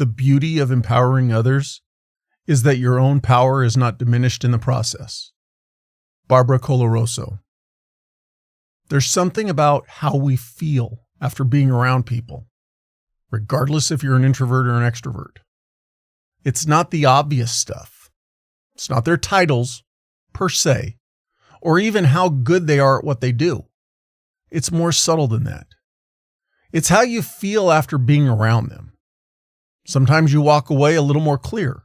the beauty of empowering others is that your own power is not diminished in the process. Barbara Coloroso. There's something about how we feel after being around people, regardless if you're an introvert or an extrovert. It's not the obvious stuff. It's not their titles, per se, or even how good they are at what they do. It's more subtle than that. It's how you feel after being around them. Sometimes you walk away a little more clear,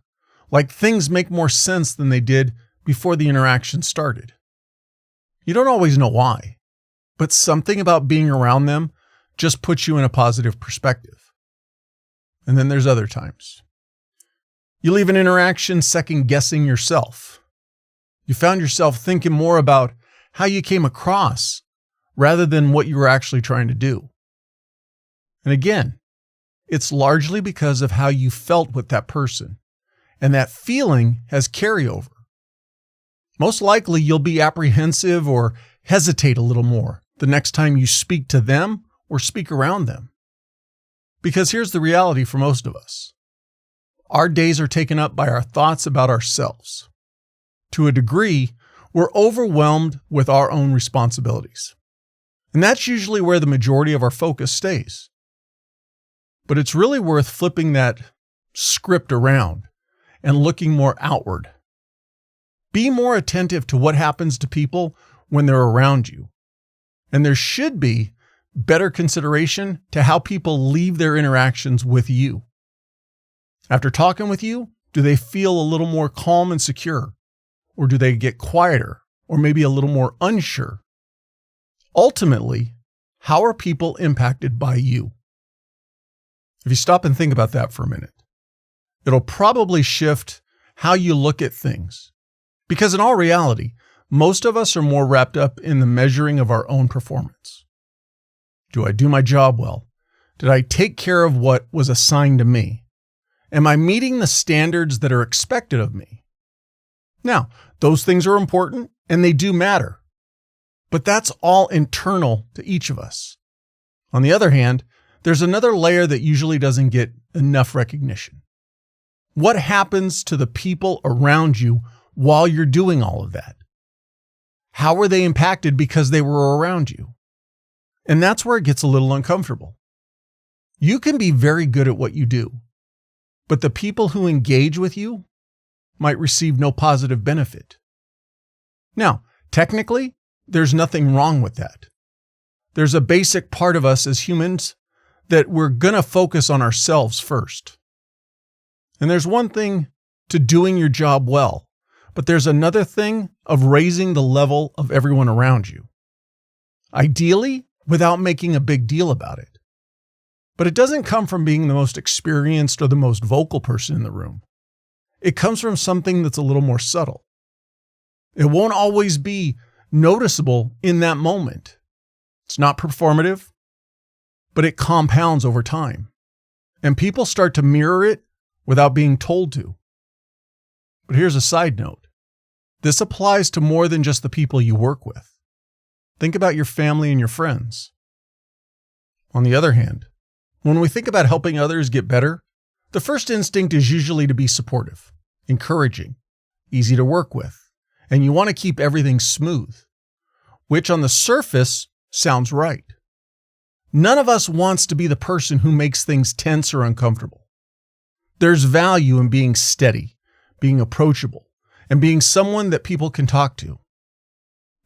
like things make more sense than they did before the interaction started. You don't always know why, but something about being around them just puts you in a positive perspective. And then there's other times. You leave an interaction second-guessing yourself. You found yourself thinking more about how you came across rather than what you were actually trying to do. And again, it's largely because of how you felt with that person, and that feeling has carryover. Most likely, you'll be apprehensive or hesitate a little more the next time you speak to them or speak around them. Because here's the reality for most of us. Our days are taken up by our thoughts about ourselves. To a degree, we're overwhelmed with our own responsibilities. And that's usually where the majority of our focus stays. But it's really worth flipping that script around and looking more outward. Be more attentive to what happens to people when they're around you. And there should be better consideration to how people leave their interactions with you. After talking with you, do they feel a little more calm and secure? Or do they get quieter or maybe a little more unsure? Ultimately, how are people impacted by you? If you stop and think about that for a minute, it'll probably shift how you look at things. Because in all reality, most of us are more wrapped up in the measuring of our own performance. Do I do my job well? Did I take care of what was assigned to me? Am I meeting the standards that are expected of me? Now, those things are important and they do matter, but that's all internal to each of us. On the other hand, there's another layer that usually doesn't get enough recognition. What happens to the people around you while you're doing all of that? How were they impacted because they were around you? And that's where it gets a little uncomfortable. You can be very good at what you do, but the people who engage with you might receive no positive benefit. Now, technically, there's nothing wrong with that. There's a basic part of us as humans that we're going to focus on ourselves first. And there's one thing to doing your job well, but there's another thing of raising the level of everyone around you. Ideally, without making a big deal about it. But it doesn't come from being the most experienced or the most vocal person in the room. It comes from something that's a little more subtle. It won't always be noticeable in that moment. It's not performative, but it compounds over time. And people start to mirror it without being told to. But here's a side note. This applies to more than just the people you work with. Think about your family and your friends. On the other hand, when we think about helping others get better, the first instinct is usually to be supportive, encouraging, easy to work with, and you want to keep everything smooth, which on the surface sounds right. None of us wants to be the person who makes things tense or uncomfortable. There's value in being steady, being approachable, and being someone that people can talk to.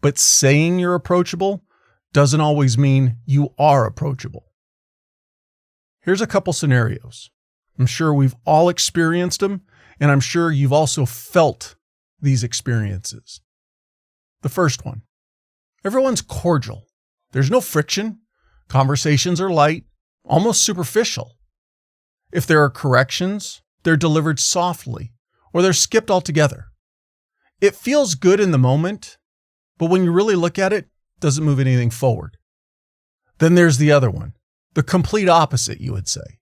But saying you're approachable doesn't always mean you are approachable. Here's a couple scenarios. I'm sure we've all experienced them, and I'm sure you've also felt these experiences. The first one. Everyone's cordial. There's no friction. Conversations are light, almost superficial. If there are corrections, they're delivered softly, or they're skipped altogether. It feels good in the moment, but when you really look at it, it doesn't move anything forward. Then there's the other one, the complete opposite, you would say.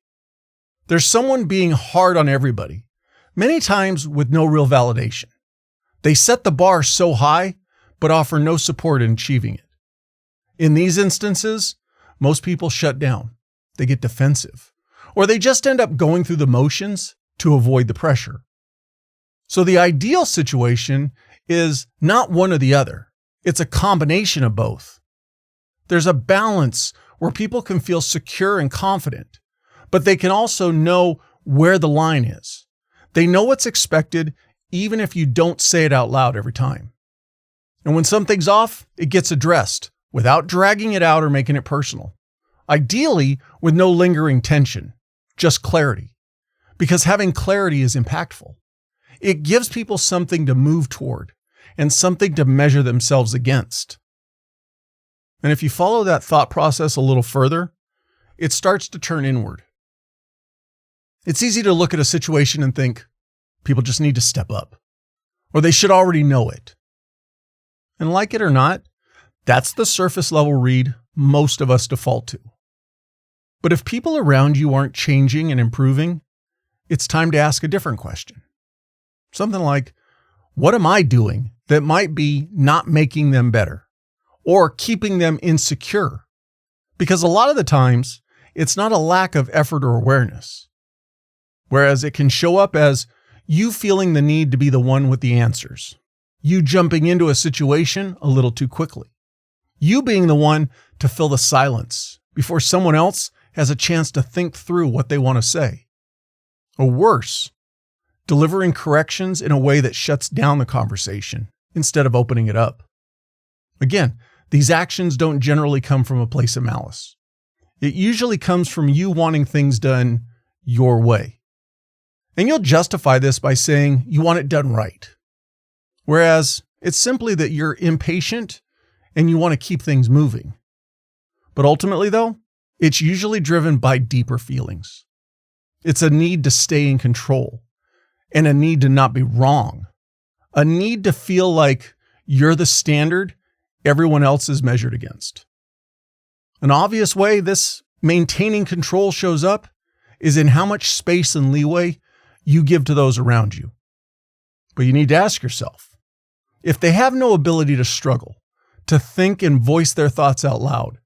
There's someone being hard on everybody, many times with no real validation. They set the bar so high, but offer no support in achieving it. In these instances, most people shut down. They get defensive, or they just end up going through the motions to avoid the pressure. So the ideal situation is not one or the other. It's a combination of both. There's a balance where people can feel secure and confident, but they can also know where the line is. They know what's expected, even if you don't say it out loud every time. And when something's off, it gets addressed without dragging it out or making it personal. Ideally, with no lingering tension, just clarity. Because having clarity is impactful. It gives people something to move toward and something to measure themselves against. And if you follow that thought process a little further, it starts to turn inward. It's easy to look at a situation and think, people just need to step up, or they should already know it. And like it or not, that's the surface level read most of us default to. But if people around you aren't changing and improving, it's time to ask a different question. Something like, what am I doing that might be not making them better or keeping them insecure? Because a lot of the times, it's not a lack of effort or awareness. Whereas it can show up as you feeling the need to be the one with the answers, you jumping into a situation a little too quickly, you being the one to fill the silence before someone else has a chance to think through what they want to say. Or worse, delivering corrections in a way that shuts down the conversation instead of opening it up. Again, these actions don't generally come from a place of malice. It usually comes from you wanting things done your way. And you'll justify this by saying you want it done right. Whereas it's simply that you're impatient and you want to keep things moving. But ultimately, though, it's usually driven by deeper feelings. It's a need to stay in control and a need to not be wrong. A need to feel like you're the standard everyone else is measured against. An obvious way this maintaining control shows up is in how much space and leeway you give to those around you. But you need to ask yourself, if they have no ability to struggle, to think and voice their thoughts out loud,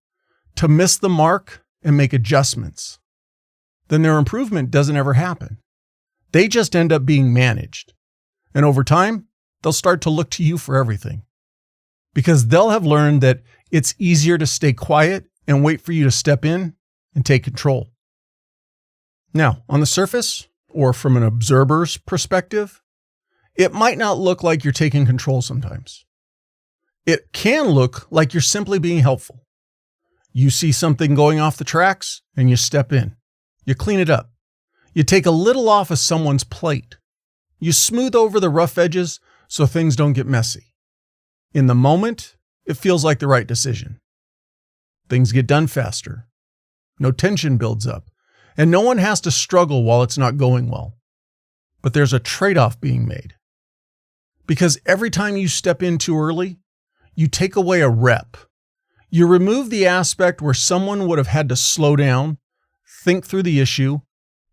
to miss the mark and make adjustments, then their improvement doesn't ever happen. They just end up being managed. And over time, they'll start to look to you for everything. Because they'll have learned that it's easier to stay quiet and wait for you to step in and take control. Now, on the surface, or from an observer's perspective, it might not look like you're taking control sometimes. It can look like you're simply being helpful. You see something going off the tracks and you step in. You clean it up. You take a little off of someone's plate. You smooth over the rough edges so things don't get messy. In the moment, it feels like the right decision. Things get done faster. No tension builds up, and no one has to struggle while it's not going well. But there's a trade-off being made. Because every time you step in too early, you take away a rep. You remove the aspect where someone would have had to slow down, think through the issue,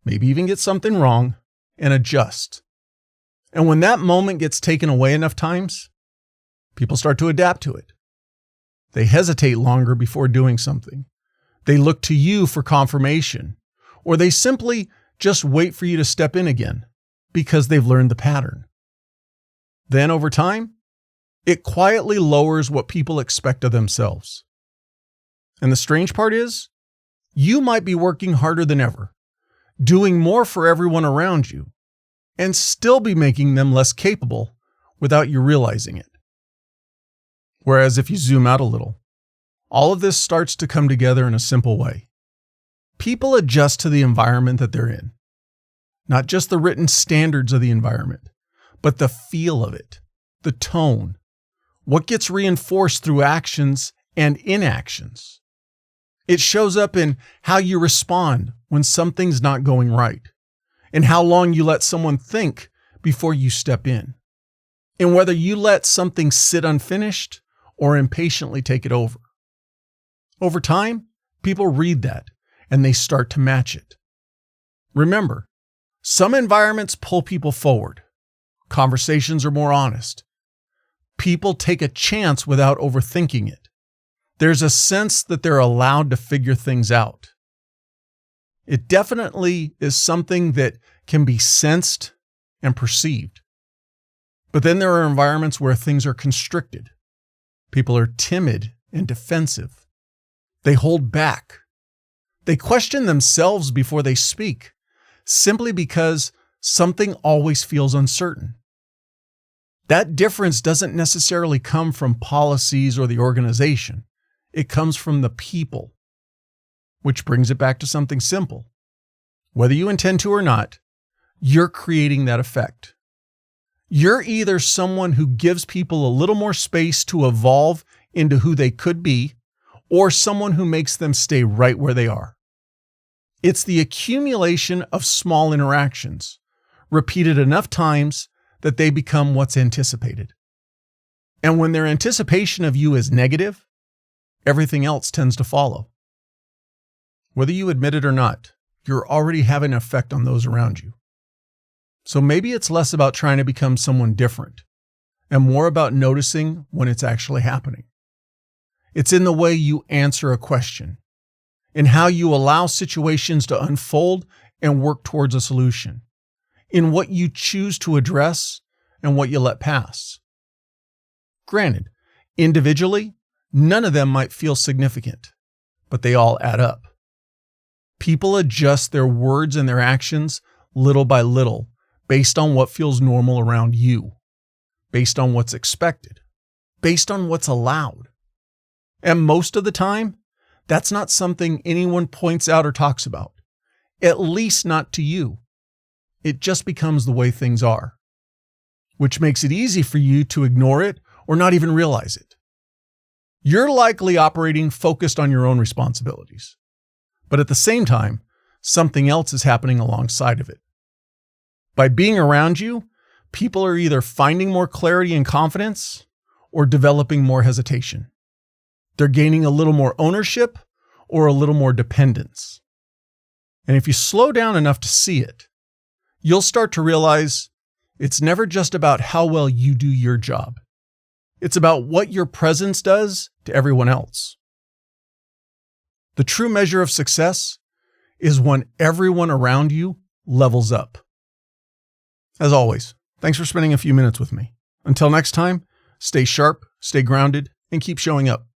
maybe even get something wrong, and adjust. And when that moment gets taken away enough times, people start to adapt to it. They hesitate longer before doing something. They look to you for confirmation, or they simply just wait for you to step in again because they've learned the pattern. Then over time, it quietly lowers what people expect of themselves. And the strange part is, you might be working harder than ever, doing more for everyone around you, and still be making them less capable without you realizing it. Whereas if you zoom out a little, all of this starts to come together in a simple way. People adjust to the environment that they're in. Not just the written standards of the environment, but the feel of it, the tone, what gets reinforced through actions and inactions. It shows up in how you respond when something's not going right, and how long you let someone think before you step in, and whether you let something sit unfinished or impatiently take it over. Over time, people read that and they start to match it. Remember, some environments pull people forward. Conversations are more honest. People take a chance without overthinking it. There's a sense that they're allowed to figure things out. It definitely is something that can be sensed and perceived. But then there are environments where things are constricted. People are timid and defensive. They hold back. They question themselves before they speak, simply because something always feels uncertain. That difference doesn't necessarily come from policies or the organization. It comes from the people, which brings it back to something simple. Whether you intend to or not, you're creating that effect. You're either someone who gives people a little more space to evolve into who they could be, or someone who makes them stay right where they are. It's the accumulation of small interactions, repeated enough times that they become what's anticipated. And when their anticipation of you is negative, everything else tends to follow. Whether you admit it or not, you're already having an effect on those around you. So maybe it's less about trying to become someone different and more about noticing when it's actually happening. It's in the way you answer a question, in how you allow situations to unfold and work towards a solution, in what you choose to address and what you let pass. Granted, individually, none of them might feel significant, but they all add up. People adjust their words and their actions little by little based on what feels normal around you, based on what's expected, based on what's allowed. And most of the time, that's not something anyone points out or talks about, at least not to you. It just becomes the way things are, which makes it easy for you to ignore it or not even realize it. You're likely operating focused on your own responsibilities, but at the same time, something else is happening alongside of it. By being around you, people are either finding more clarity and confidence or developing more hesitation. They're gaining a little more ownership or a little more dependence. And if you slow down enough to see it, you'll start to realize it's never just about how well you do your job. It's about what your presence does to everyone else. The true measure of success is when everyone around you levels up. As always, thanks for spending a few minutes with me. Until next time, stay sharp, stay grounded, and keep showing up.